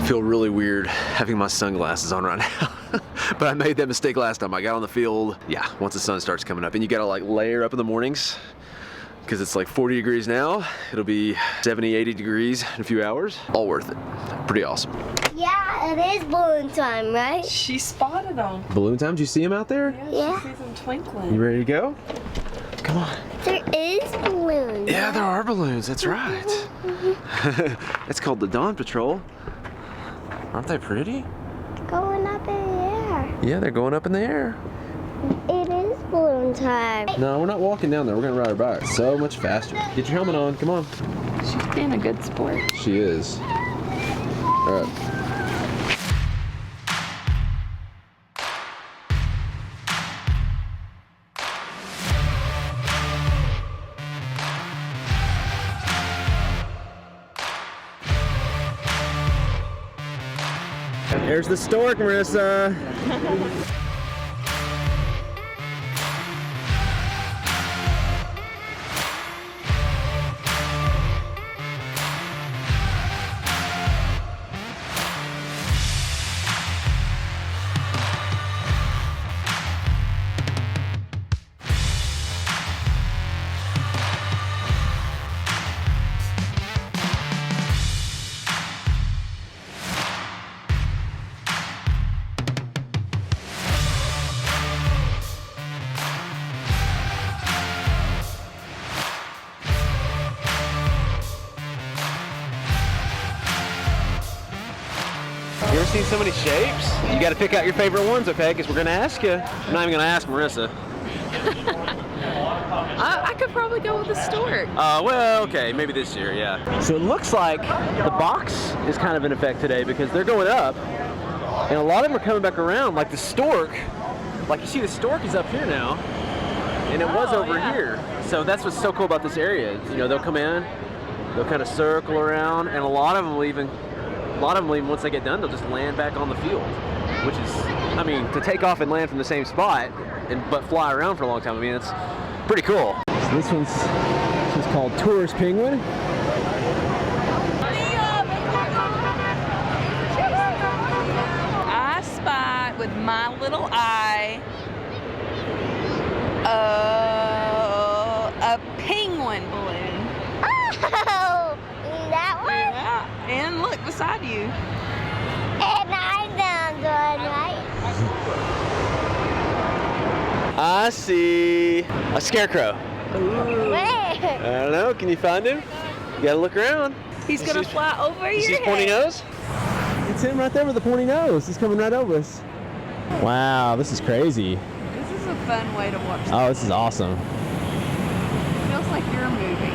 I feel really weird having my sunglasses on right now. But I made that mistake last time. I got on the field, yeah, once the sun starts coming up. And you gotta like layer up in the mornings because it's like 40 degrees now. It'll be 70, 80 degrees in a few hours. All worth it. Pretty awesome. Yeah, it is balloon time, right? She spotted them. Balloon time, did you see them out there? Yeah. She sees them twinkling. You ready to go? Come on. There is balloons. Yeah, there are balloons, that's right. It's called the Dawn Patrol. Aren't they pretty? Going up in the air. Yeah, they're going up in the air. It is balloon time. No, we're not walking down there. We're gonna ride our bike. So much faster. Get your helmet on, come on. She's being a good sport. She is. All right. There's the stork, Marissa. You ever seen so many shapes? You got to pick out your favorite ones, okay? Because we're going to ask you. I'm not even going to ask Marissa. I could probably go with the stork. Well, okay, maybe this year, yeah. So it looks like the box is kind of in effect today because they're going up, and a lot of them are coming back around. Like the stork, like you see, the stork is up here now, and it was over here. So that's what's so cool about this area. You know, they'll come in, they'll kind of circle around, and a lot of them will even once they get done, they'll just land back on the field, which is, I mean, to take off and land from the same spot but fly around for a long time. I mean, it's pretty cool. So this one's called Tourist Penguin. I spot with my little eye a penguin balloon. Oh, that one? Yeah, and look beside you. And I found one, right? I see a scarecrow. Where? I don't know. Can you find him? You gotta look around. He's gonna fly over You your see his pointy head. nose? It's him right there with the pointy nose. He's coming right over us. Wow, this is crazy. This is a fun way to watch. Oh, this is awesome. It feels like you're moving.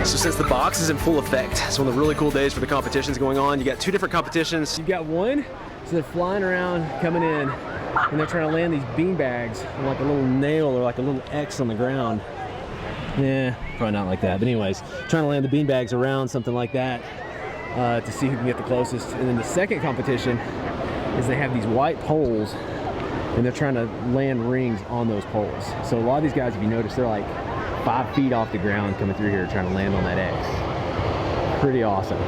So since the box is in full effect, it's one of the really cool days for the competitions going on. You got two different competitions. You got one, so they're flying around, coming in, and they're trying to land these bean bags on like a little nail or like a little X on the ground. Yeah, probably not like that, but anyways, trying to land the bean bags around something like that to see who can get the closest. And then the second competition is they have these white poles, and they're trying to land rings on those poles. So a lot of these guys, if you notice, they're like 5 feet off the ground coming through here trying to land on that X. Pretty awesome.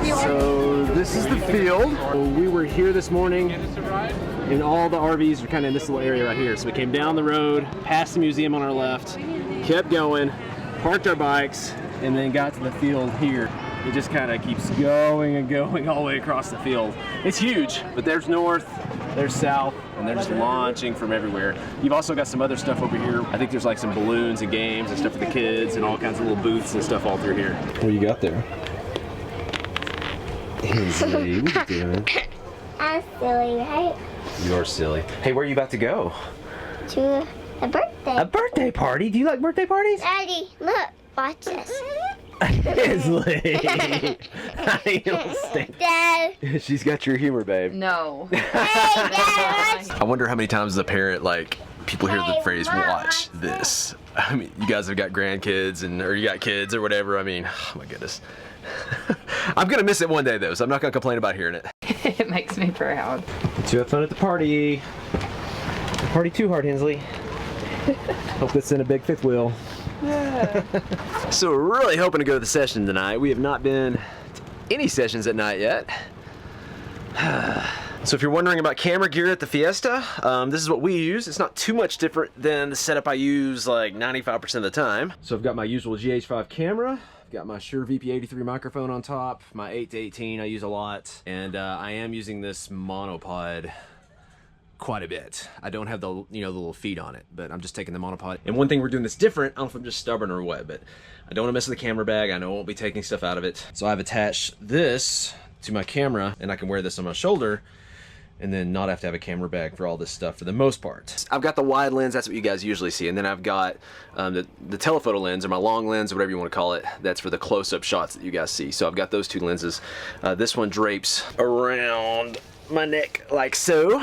So this is the field. We were here this morning and all the RVs are kind of in this little area right here. So we came down the road, past the museum on our left, kept going, parked our bikes, and then got to the field here. It just kind of keeps going and going all the way across the field. It's huge, but there's north, there's south, and they're just launching from everywhere. You've also got some other stuff over here. I think there's like some balloons and games and stuff for the kids and all kinds of little booths and stuff all through here. What do you got there? Hey, what are you doing? I'm silly, right? You're silly. Hey, where are you about to go? To a birthday. A birthday party? Do you like birthday parties? Daddy, look, watch this. Kinsley. I don't stand. Dad. She's got your humor, babe. No. Hey, Dad, watch. I wonder how many times as a parent, like, people hear the Hey, phrase, Mom. watch this. I mean, you guys have got grandkids or you got kids or whatever. I mean, oh my goodness. I'm gonna miss it one day though, so I'm not gonna complain about hearing it. It makes me proud. To have fun at the party. Party too hard, Hensley. Hope that's in a big fifth wheel. Yeah. So we're really hoping to go to the session tonight. We have not been to any sessions at night yet. So if you're wondering about camera gear at the Fiesta, this is what we use. It's not too much different than the setup I use like 95% of the time. So I've got my usual GH5 camera. I've got my Shure VP83 microphone on top, my 8-18 I use a lot, and I am using this monopod quite a bit. I don't have the the little feet on it, but I'm just taking the monopod. And one thing we're doing that's different, I don't know if I'm just stubborn or what, but I don't want to mess with the camera bag. I know I won't be taking stuff out of it. So I've attached this to my camera, and I can wear this on my shoulder and then not have to have a camera bag for all this stuff for the most part. I've got the wide lens, that's what you guys usually see, and then I've got the telephoto lens, or my long lens, or whatever you want to call it, that's for the close-up shots that you guys see. So I've got those two lenses. This one drapes around my neck like so,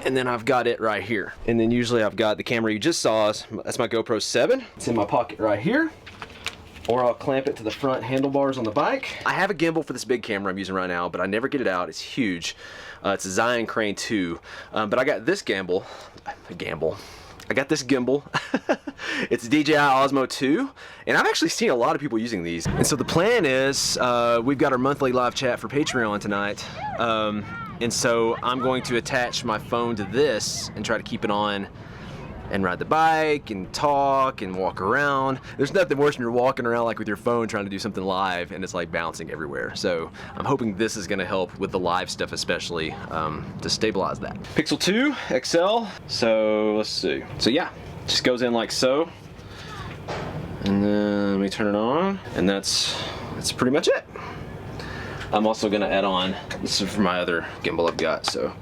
and then I've got it right here. And then usually I've got the camera you just saw, that's my GoPro 7. It's in my pocket right here. Or I'll clamp it to the front handlebars on the bike. I have a gimbal for this big camera I'm using right now, but I never get it out. It's huge. It's a Zion Crane 2. But I got this gimbal. I got this gimbal. It's a DJI Osmo 2. And I've actually seen a lot of people using these. And so the plan is, we've got our monthly live chat for Patreon tonight. And so I'm going to attach my phone to this and try to keep it on and ride the bike and talk and walk around. There's nothing worse when you're walking around like with your phone trying to do something live and it's like bouncing everywhere. So I'm hoping this is gonna help with the live stuff especially to stabilize that. Pixel 2 XL, so let's see. So yeah, just goes in like so. And then let me turn it on and that's pretty much it. I'm also gonna add on, this is for my other gimbal I've got, so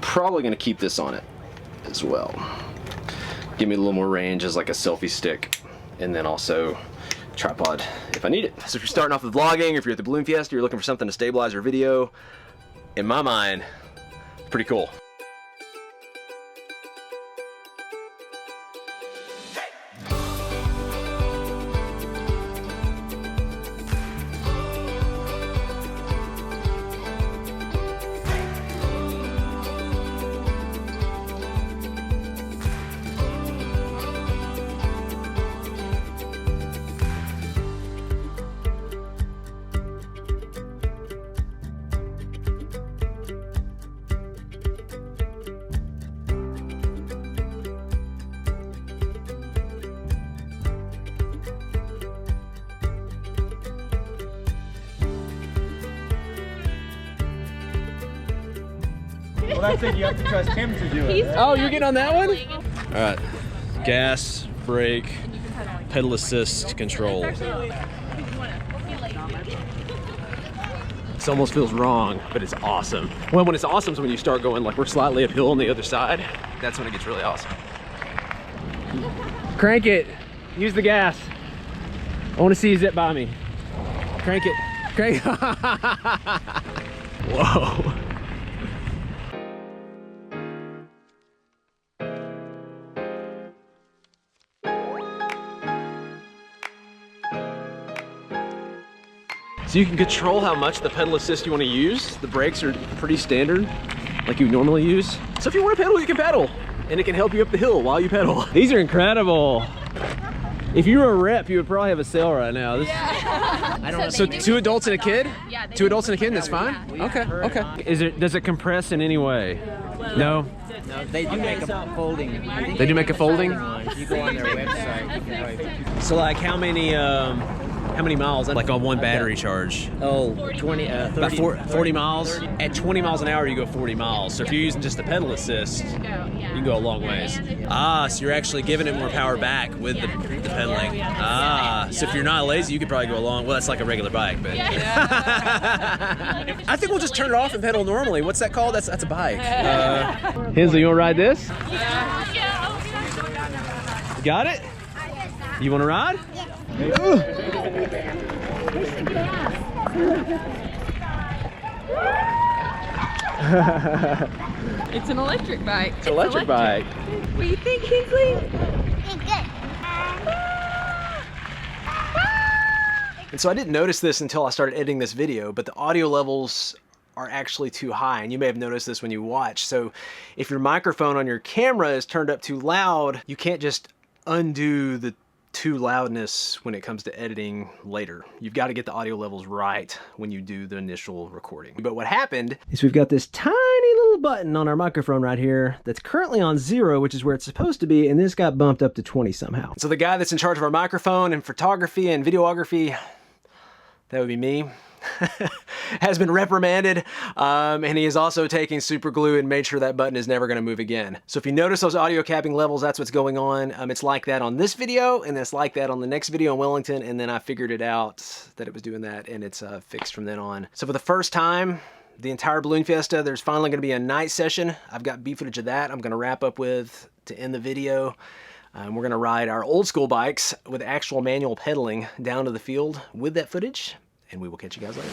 probably gonna keep this on it as well. Give me a little more range as like a selfie stick, and then also tripod if I need it. So if you're starting off with vlogging, or if you're at the Balloon Fiesta, you're looking for something to stabilize your video, in my mind, pretty cool. Well, that's it. You have to trust him to do it. Oh, you're getting on that one? All right, gas, brake, pedal assist control. This almost feels wrong, but it's awesome. Well, when it's awesome is when you start going like we're slightly uphill on the other side. That's when it gets really awesome. Crank it. Use the gas. I want to see you zip by me. Crank it. Crank it. Whoa. So you can control how much the pedal assist you want to use. The brakes are pretty standard, like you normally use. So if you want to pedal, you can pedal, and it can help you up the hill while you pedal. These are incredible. If you were a rep, you would probably have a sale right now. This, Yeah. I don't know. So 2 adults and a kid? Yeah, they 2 adults and a kid, that's fine? Okay, okay. Does it compress in any way? No? No, they do make a folding. They do make a folding? If you go on their website, you can probably... So like how many miles? Like on one battery charge? Oh, 20, 30. About 40 miles. At 20 miles an hour, you go 40 miles. So if you're using just the pedal assist, you can go a long ways. Ah, so you're actually giving it more power back with the pedaling. Ah, so if you're not lazy, you could probably go along. Well, that's like a regular bike, but. I think we'll just turn it off and pedal normally. What's that called? That's a bike. Hensley, you want to ride this? Got it? You want to ride? It's an electric bike. It's an electric bike. What do you think, Kinsley? It's good. And so I didn't notice this until I started editing this video, but the audio levels are actually too high, and you may have noticed this when you watch. So if your microphone on your camera is turned up too loud, you can't just undo the too loudness when it comes to editing later. You've got to get the audio levels right when you do the initial recording. But what happened is we've got this tiny little button on our microphone right here that's currently on 0, which is where it's supposed to be, and this got bumped up to 20 somehow. So the guy that's in charge of our microphone and photography and videography, that would be me, has been reprimanded, and he is also taking super glue and made sure that button is never going to move again. So if you notice those audio capping levels, that's what's going on. It's like that on this video, and it's like that on the next video in Wellington, and then I figured it out that it was doing that, and it's fixed from then on. So for the first time, the entire Balloon Fiesta, there's finally going to be a night session. I've got B footage of that I'm going to wrap up with to end the video. We're going to ride our old school bikes with actual manual pedaling down to the field with that footage, and we will catch you guys later.